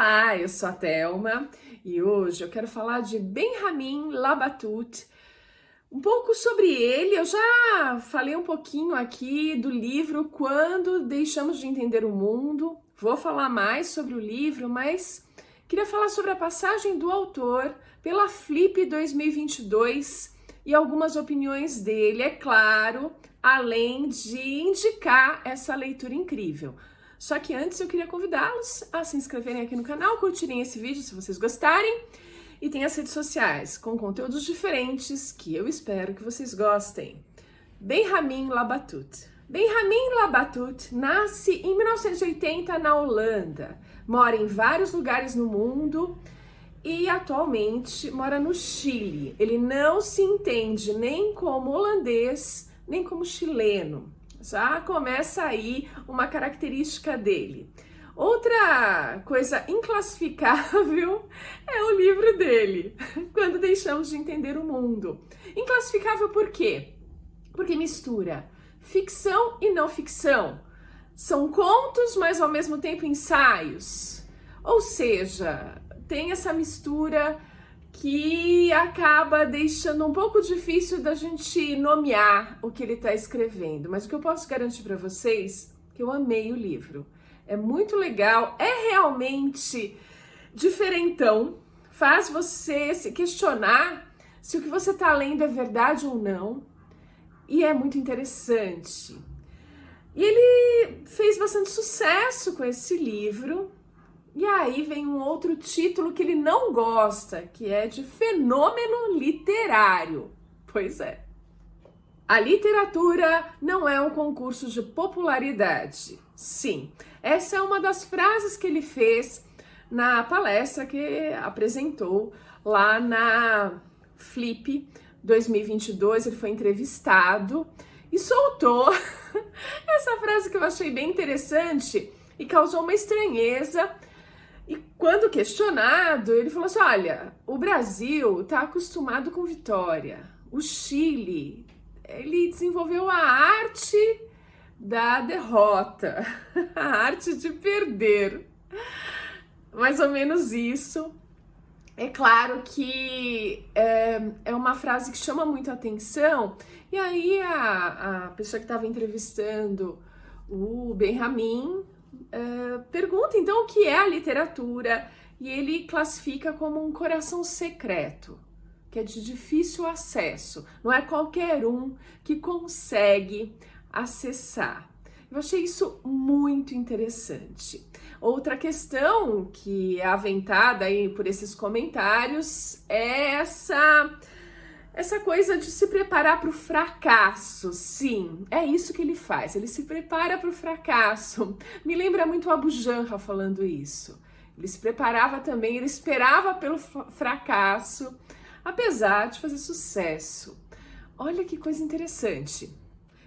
Olá, eu sou a Thelma e hoje eu quero falar de Benjamin Labatut. Um pouco sobre ele, eu já falei um pouquinho aqui do livro Quando Deixamos de Entender o Mundo. Vou falar mais sobre o livro, mas queria falar sobre a passagem do autor pela Flip 2022 e algumas opiniões dele, é claro, além de indicar essa leitura incrível. Só que antes eu queria convidá-los a se inscreverem aqui no canal, curtirem esse vídeo se vocês gostarem e tem as redes sociais com conteúdos diferentes que eu espero que vocês gostem. Benjamin Labatut. Benjamin Labatut nasce em 1980 na Holanda, mora em vários lugares no mundo e atualmente mora no Chile. Ele não se entende nem como holandês, nem como chileno. Já começa aí uma característica dele. Outra coisa inclassificável é o livro dele, Quando Deixamos de Entender o Mundo. Inclassificável por quê? Porque mistura ficção e não ficção. São contos, mas ao mesmo tempo ensaios. Ou seja, tem essa mistura que acaba deixando um pouco difícil da gente nomear o que ele está escrevendo. Mas o que eu posso garantir para vocês é que eu amei o livro. É muito legal, é realmente diferentão, faz você se questionar se o que você está lendo é verdade ou não, e é muito interessante. E ele fez bastante sucesso com esse livro. E aí vem um outro título que ele não gosta, que é de fenômeno literário. Pois é. A literatura não é um concurso de popularidade. Sim, essa é uma das frases que ele fez na palestra que apresentou lá na Flip 2022. Ele foi entrevistado e soltou essa frase que eu achei bem interessante e causou uma estranheza. E quando questionado, ele falou assim, olha, o Brasil está acostumado com vitória. O Chile, ele desenvolveu a arte da derrota, a arte de perder. Mais ou menos isso. É claro que é uma frase que chama muito a atenção. E aí a pessoa que estava entrevistando o Benjamin pergunta então o que é a literatura, e ele classifica como um coração secreto, que é de difícil acesso, não é qualquer um que consegue acessar. Eu achei isso muito interessante. Outra questão que é aventada aí por esses comentários é essa coisa de se preparar para o fracasso. Sim, é isso que ele faz, ele se prepara para o fracasso. Me lembra muito o Abu Janra falando isso. Ele se preparava também, ele esperava pelo fracasso, apesar de fazer sucesso. Olha que coisa interessante.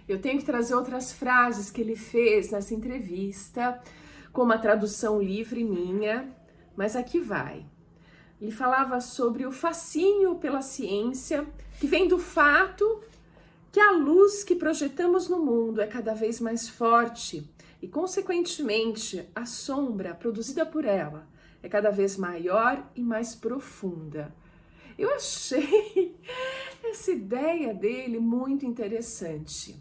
Eu tenho que trazer outras frases que ele fez nessa entrevista, com uma tradução livre minha, mas aqui vai. Ele falava sobre o fascínio pela ciência, que vem do fato que a luz que projetamos no mundo é cada vez mais forte e, consequentemente, a sombra produzida por ela é cada vez maior e mais profunda. Eu achei essa ideia dele muito interessante.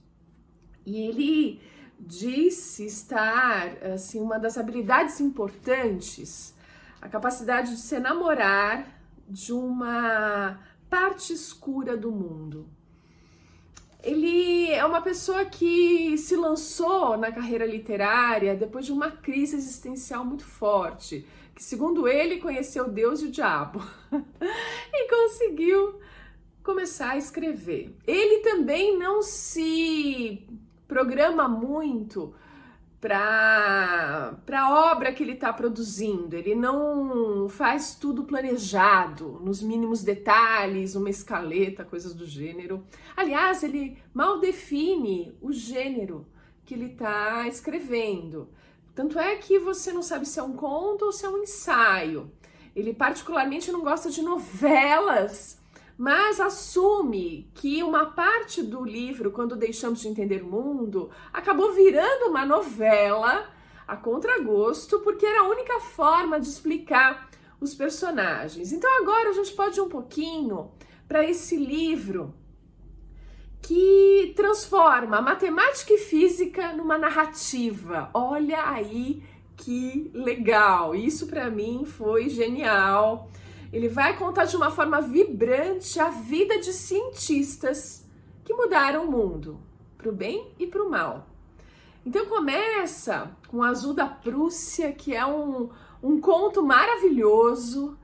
E ele disse estar, assim, uma das habilidades importantes, a capacidade de se enamorar de uma parte escura do mundo. Ele é uma pessoa que se lançou na carreira literária depois de uma crise existencial muito forte, que, segundo ele, conheceu Deus e o diabo e conseguiu começar a escrever. Ele também não se programa muito para a obra que ele está produzindo. Ele não faz tudo planejado, nos mínimos detalhes, uma escaleta, coisas do gênero. Aliás, ele mal define o gênero que ele está escrevendo. Tanto é que você não sabe se é um conto ou se é um ensaio. Ele particularmente não gosta de novelas, mas assume que uma parte do livro, Quando Deixamos de Entender o Mundo, acabou virando uma novela a contragosto, porque era a única forma de explicar os personagens. Então agora a gente pode ir um pouquinho para esse livro que transforma matemática e física numa narrativa. Olha aí que legal! Isso para mim foi genial. Ele vai contar de uma forma vibrante a vida de cientistas que mudaram o mundo, para o bem e para o mal. Então começa com o Azul da Prússia, que é um conto maravilhoso.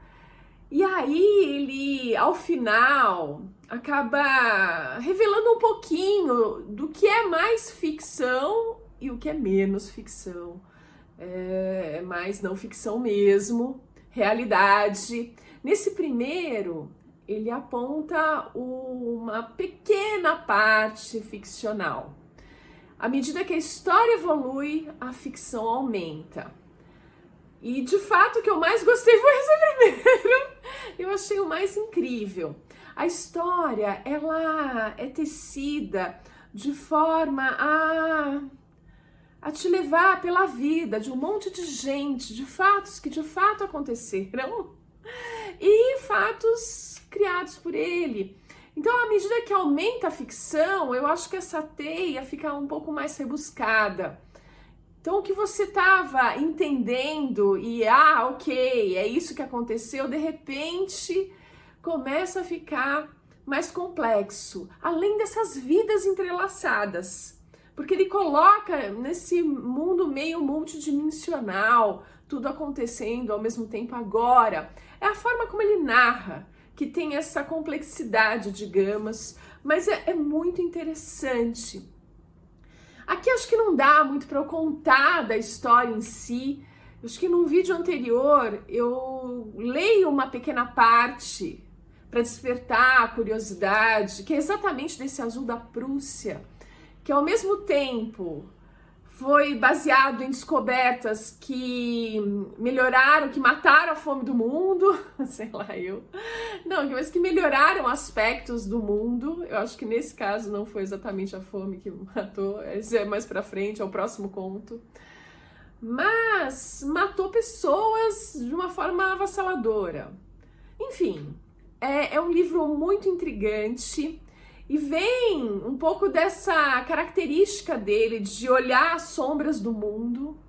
E aí ele, ao final, acaba revelando um pouquinho do que é mais ficção e o que é menos ficção. É mais não ficção mesmo, realidade. Nesse primeiro, ele aponta uma pequena parte ficcional. À medida que a história evolui, a ficção aumenta. E de fato o que eu mais gostei foi esse primeiro. Eu achei o mais incrível. A história, ela é tecida de forma a te levar pela vida de um monte de gente, de fatos que de fato aconteceram e fatos criados por ele. Então, à medida que aumenta a ficção, eu acho que essa teia fica um pouco mais rebuscada. Então, o que você estava entendendo e, ok, é isso que aconteceu, de repente começa a ficar mais complexo, além dessas vidas entrelaçadas. Porque ele coloca nesse mundo meio multidimensional, tudo acontecendo ao mesmo tempo agora. É a forma como ele narra, que tem essa complexidade, digamos, mas é muito interessante. Aqui acho que não dá muito para eu contar da história em si. Acho que num vídeo anterior eu leio uma pequena parte para despertar a curiosidade, que é exatamente desse Azul da Prússia, que ao mesmo tempo foi baseado em descobertas que melhoraram, que mataram a fome do mundo, sei lá eu, não, mas que melhoraram aspectos do mundo. Eu acho que nesse caso não foi exatamente a fome que matou, isso é mais pra frente, é o próximo conto, mas matou pessoas de uma forma avassaladora. Enfim, é um livro muito intrigante. E vem um pouco dessa característica dele de olhar as sombras do mundo,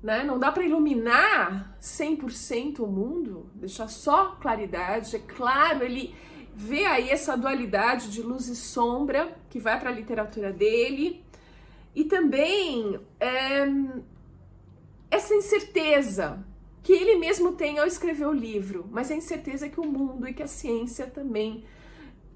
né? Não dá para iluminar 100% o mundo, deixar só claridade. É claro, ele vê aí essa dualidade de luz e sombra que vai para a literatura dele. E também essa incerteza que ele mesmo tem ao escrever o livro, mas a incerteza que o mundo e que a ciência também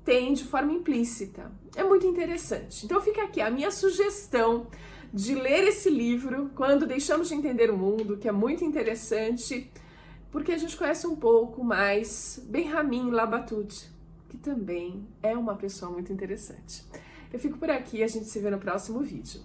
tem de forma implícita. É muito interessante. Então fica aqui a minha sugestão de ler esse livro quando deixamos de entender o mundo, que é muito interessante, porque a gente conhece um pouco mais Benjamin Labatut, que também é uma pessoa muito interessante. Eu fico por aqui, a gente se vê no próximo vídeo.